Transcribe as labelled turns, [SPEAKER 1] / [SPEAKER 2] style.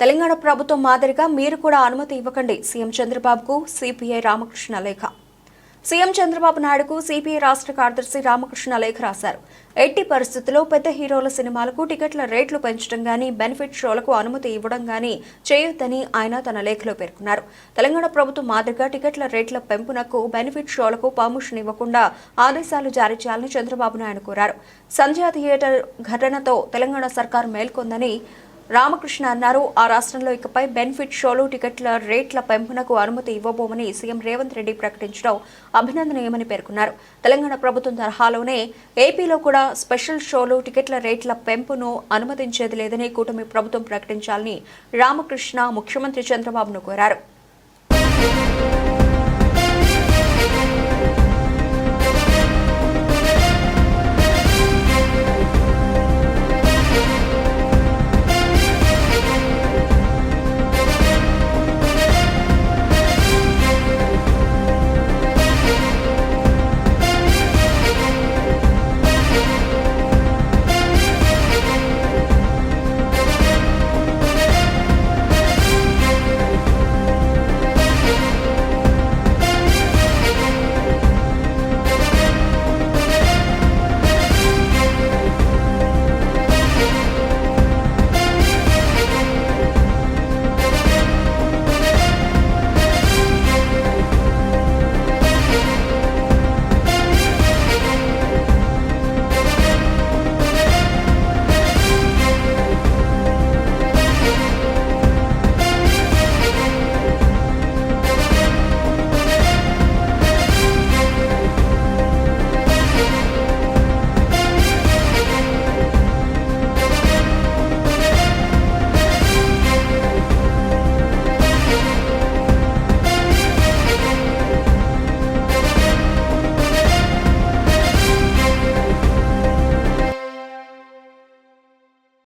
[SPEAKER 1] తెలంగాణ ప్రభుత్వం మాదిరిగా మీరు కూడా అనుమతి ఇవ్వకండి సీఎం చంద్రబాబుకు సిపిఐ రామకృష్ణ లేఖ. సీఎం చంద్రబాబు నాయుడుకు సిపిఐ రాష్ట్ర కార్యదర్శి రామకృష్ణ లేఖ రాశారు. ఎట్టి పరిస్థితుల్లో పెద్ద హీరోల సినిమాలకు టికెట్ల రేట్లు పెంచడం గానీ, బెనిఫిట్ షోలకు అనుమతి ఇవ్వడం గానీ చేయొద్దని ఆయన తన లేఖలో పేర్కొన్నారు. తెలంగాణ ప్రభుత్వం మాదిరిగా టికెట్ల రేట్ల పెంపునకు, బెనిఫిట్ షోలకు పర్మిషన్ ఇవ్వకుండా ఆదేశాలు జారీ చేయాలని చంద్రబాబు నాయుడు కోరారు. సంజయ్ థియేటర్ ఘటనతో తెలంగాణ సర్కారు మేల్కొందని రామకృష్ణ అన్నారు. ఆ రాష్ట్రంలో ఇకపై బెనిఫిట్ షోలు, టికెట్ల రేట్ల పెంపునకు అనుమతి ఇవ్వబోమని సీఎం రేవంత్ రెడ్డి ప్రకటించడం అభినందనీయమని పేర్కొన్నారు. తెలంగాణ ప్రభుత్వం తరహాలోనే ఏపీలో కూడా స్పెషల్ షోలు, టికెట్ల రేట్ల పెంపును అనుమతించేది లేదని కూటమి ప్రభుత్వం ప్రకటించాలని రామకృష్ణ ముఖ్యమంత్రి చంద్రబాబును కోరారు.